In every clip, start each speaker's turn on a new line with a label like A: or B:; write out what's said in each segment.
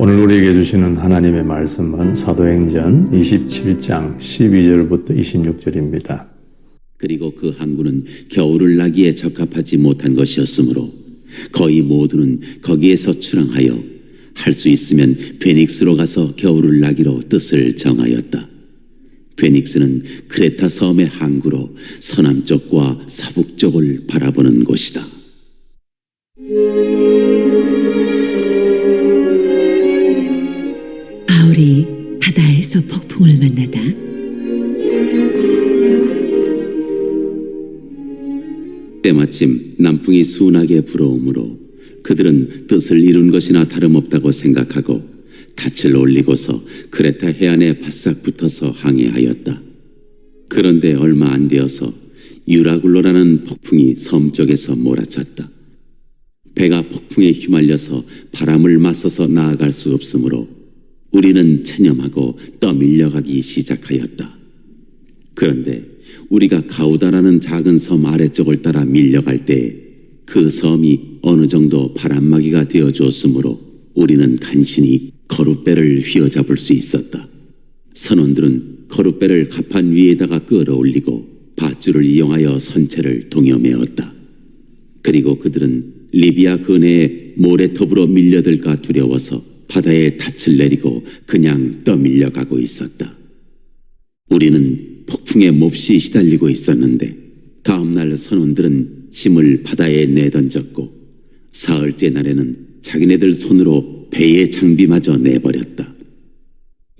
A: 오늘 우리에게 주시는 하나님의 말씀은 사도행전 27장 12절부터 26절입니다.
B: 그리고 그 항구는 겨울을 나기에 적합하지 못한 것이었으므로 거의 모두는 거기에서 출항하여 할 수 있으면 베닉스로 가서 겨울을 나기로 뜻을 정하였다. 베닉스는 크레타 섬의 항구로 서남쪽과 서북쪽을 바라보는 곳이다.
C: 바울이 바다에서 폭풍을 만나다.
B: 때마침 남풍이 순하게 불어오므로 그들은 뜻을 이룬 것이나 다름없다고 생각하고 닻을 올리고서 크레타 해안에 바싹 붙어서 항해하였다. 그런데 얼마 안 되어서 유라굴로라는 폭풍이 섬 쪽에서 몰아쳤다. 배가 폭풍에 휘말려서 바람을 맞서서 나아갈 수 없으므로 우리는 체념하고 떠밀려가기 시작하였다. 그런데 우리가 가우다라는 작은 섬 아래쪽을 따라 밀려갈 때 그 섬이 어느 정도 바람막이가 되어줬으므로 우리는 간신히 거룻배를 휘어잡을 수 있었다. 선원들은 거룻배를 갑판 위에다가 끌어올리고 밧줄을 이용하여 선체를 동여매었다. 그리고 그들은 리비아 근해에 모래톱으로 밀려들까 두려워서 바다에 닻을 내리고 그냥 떠밀려가고 있었다. 우리는 폭풍에 몹시 시달리고 있었는데 다음날 선원들은 짐을 바다에 내던졌고 사흘째 날에는 자기네들 손으로 배의 장비마저 내버렸다.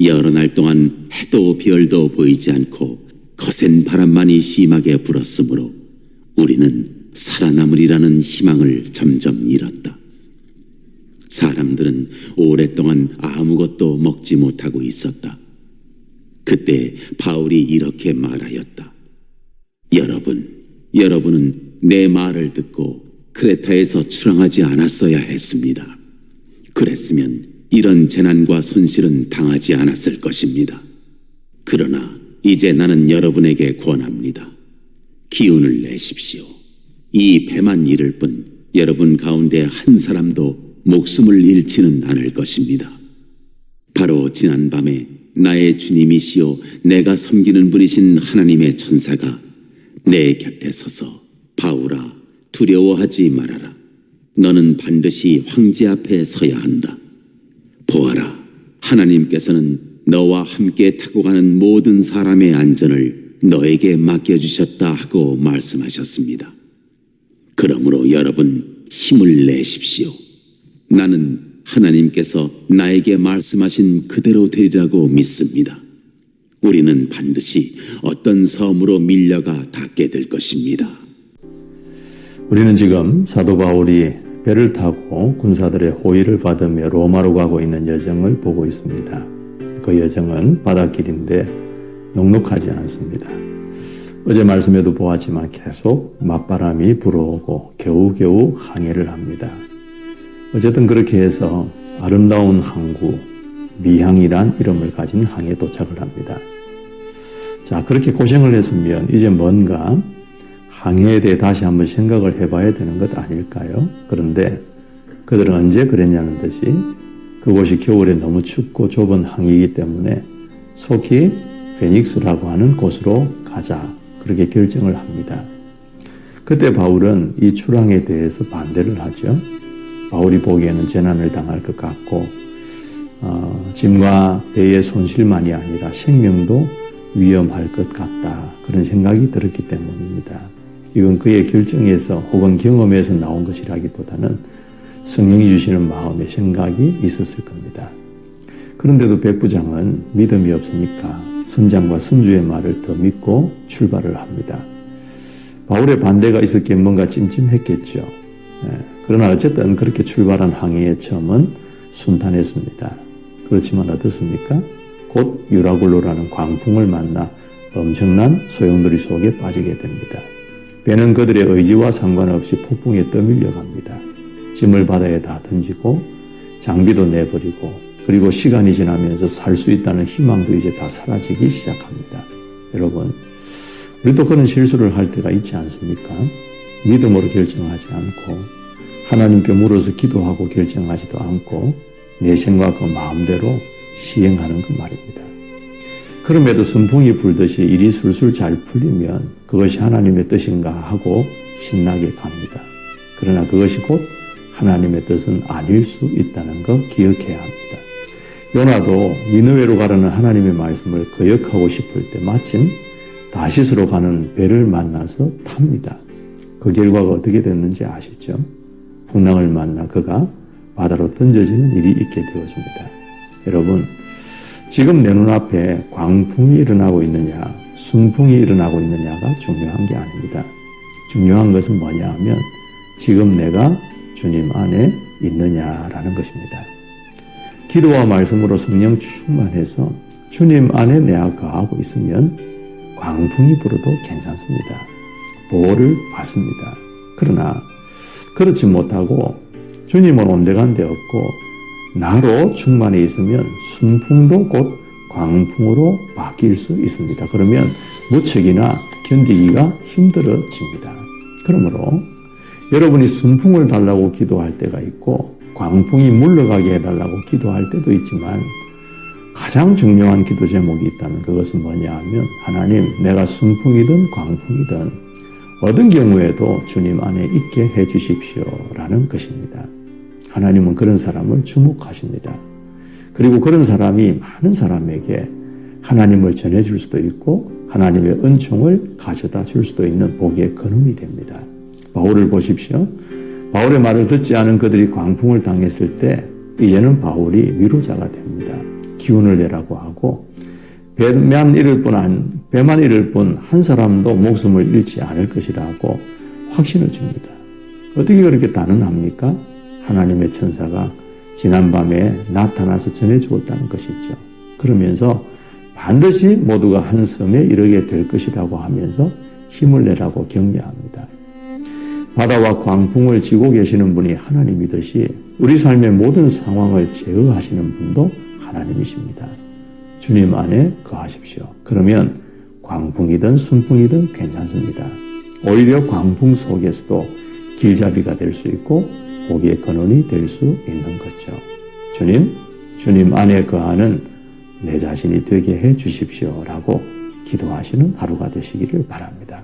B: 여러 날 동안 해도 별도 보이지 않고 거센 바람만이 심하게 불었으므로 우리는 살아남으리라는 희망을 점점 잃었다. 사람들은 오랫동안 아무것도 먹지 못하고 있었다. 그때 바울이 이렇게 말하였다. 여러분은 내 말을 듣고 크레타에서 출항하지 않았어야 했습니다. 그랬으면 이런 재난과 손실은 당하지 않았을 것입니다. 그러나 이제 나는 여러분에게 권합니다. 기운을 내십시오. 이 배만 잃을 뿐 여러분 가운데 한 사람도 목숨을 잃지는 않을 것입니다. 바로 지난밤에 나의 주님이시요 내가 섬기는 분이신 하나님의 천사가 내 곁에 서서 바울아 두려워하지 말아라. 너는 반드시 황제 앞에 서야 한다. 보아라, 하나님께서는 너와 함께 타고 가는 모든 사람의 안전을 너에게 맡겨주셨다 하고 말씀하셨습니다. 그러므로 여러분 힘을 내십시오. 나는 하나님께서 나에게 말씀하신 그대로 되리라고 믿습니다. 우리는 반드시 어떤 섬으로 밀려가 닿게 될 것입니다.
A: 우리는 지금 사도 바울이 배를 타고 군사들의 호의를 받으며 로마로 가고 있는 여정을 보고 있습니다. 그 여정은 바닷길인데 넉넉하지 않습니다. 어제 말씀에도 보았지만 계속 맞바람이 불어오고 겨우겨우 항해를 합니다. 어쨌든 그렇게 해서 아름다운 항구 미항이란 이름을 가진 항에 도착을 합니다. 자, 그렇게 고생을 했으면 이제 뭔가 항해에 대해 다시 한번 생각을 해봐야 되는 것 아닐까요? 그런데 그들은 언제 그랬냐는 듯이 그곳이 겨울에 너무 춥고 좁은 항이기 때문에 속히 베닉스라고 하는 곳으로 가자, 그렇게 결정을 합니다. 그때 바울은 이 출항에 대해서 반대를 하죠. 바울이 보기에는 재난을 당할 것 같고 짐과 배의 손실만이 아니라 생명도 위험할 것 같다, 그런 생각이 들었기 때문입니다. 이건 그의 결정에서 혹은 경험에서 나온 것이라기보다는 성령이 주시는 마음의 생각이 있었을 겁니다. 그런데도 백부장은 믿음이 없으니까 선장과 선주의 말을 더 믿고 출발을 합니다. 바울의 반대가 있었기에 뭔가 찜찜했겠죠. 그러나 어쨌든 그렇게 출발한 항해의 처음은 순탄했습니다. 그렇지만 어떻습니까? 곧 유라굴로라는 광풍을 만나 엄청난 소용돌이 속에 빠지게 됩니다. 배는 그들의 의지와 상관없이 폭풍에 떠밀려 갑니다. 짐을 바다에 다 던지고 장비도 내버리고 그리고 시간이 지나면서 살 수 있다는 희망도 이제 다 사라지기 시작합니다. 여러분, 우리도 그런 실수를 할 때가 있지 않습니까? 믿음으로 결정하지 않고 하나님께 물어서 기도하고 결정하지도 않고 내 생각 그 마음대로 시행하는 그 말입니다. 그럼에도 순풍이 불듯이 일이 술술 잘 풀리면 그것이 하나님의 뜻인가 하고 신나게 갑니다. 그러나 그것이 곧 하나님의 뜻은 아닐 수 있다는 것 기억해야 합니다. 요나도 니느웨로 가라는 하나님의 말씀을 거역하고 싶을 때 마침 다시스로 가는 배를 만나서 탑니다. 그 결과가 어떻게 됐는지 아시죠? 풍랑을 만나 그가 바다로 던져지는 일이 있게 되어집니다. 여러분, 지금 내 눈앞에 광풍이 일어나고 있느냐, 순풍이 일어나고 있느냐가 중요한 게 아닙니다. 중요한 것은 뭐냐 하면 지금 내가 주님 안에 있느냐라는 것입니다. 기도와 말씀으로 성령 충만해서 주님 안에 내가 거하고 있으면 광풍이 불어도 괜찮습니다. 보호를 받습니다. 그러나 그렇지 못하고 주님은 온데간데 없고 나로 충만해 있으면 순풍도 곧 광풍으로 바뀔 수 있습니다. 그러면 무척이나 견디기가 힘들어집니다. 그러므로 여러분이 순풍을 달라고 기도할 때가 있고 광풍이 물러가게 해달라고 기도할 때도 있지만 가장 중요한 기도 제목이 있다면 그것은 뭐냐 하면 하나님, 내가 순풍이든 광풍이든 어떤 경우에도 주님 안에 있게 해 주십시오 라는 것입니다. 하나님은 그런 사람을 주목하십니다. 그리고 그런 사람이 많은 사람에게 하나님을 전해줄 수도 있고 하나님의 은총을 가져다 줄 수도 있는 복의 근원이 됩니다. 바울을 보십시오. 바울의 말을 듣지 않은 그들이 광풍을 당했을 때 이제는 바울이 위로자가 됩니다. 기운을 내라고 하고 배만 잃을 뿐 한 사람도 목숨을 잃지 않을 것이라고 확신을 줍니다. 어떻게 그렇게 단언합니까? 하나님의 천사가 지난밤에 나타나서 전해주었다는 것이죠. 그러면서 반드시 모두가 한 섬에 이르게 될 것이라고 하면서 힘을 내라고 격려합니다. 바다와 광풍을 지고 계시는 분이 하나님이듯이 우리 삶의 모든 상황을 제어하시는 분도 하나님이십니다. 주님 안에 거하십시오. 그러면 광풍이든 순풍이든 괜찮습니다. 오히려 광풍 속에서도 길잡이가 될 수 있고 복의 근원이 될 수 있는 거죠. 주님 안에 거하는 내 자신이 되게 해 주십시오 라고 기도하시는 하루가 되시기를 바랍니다.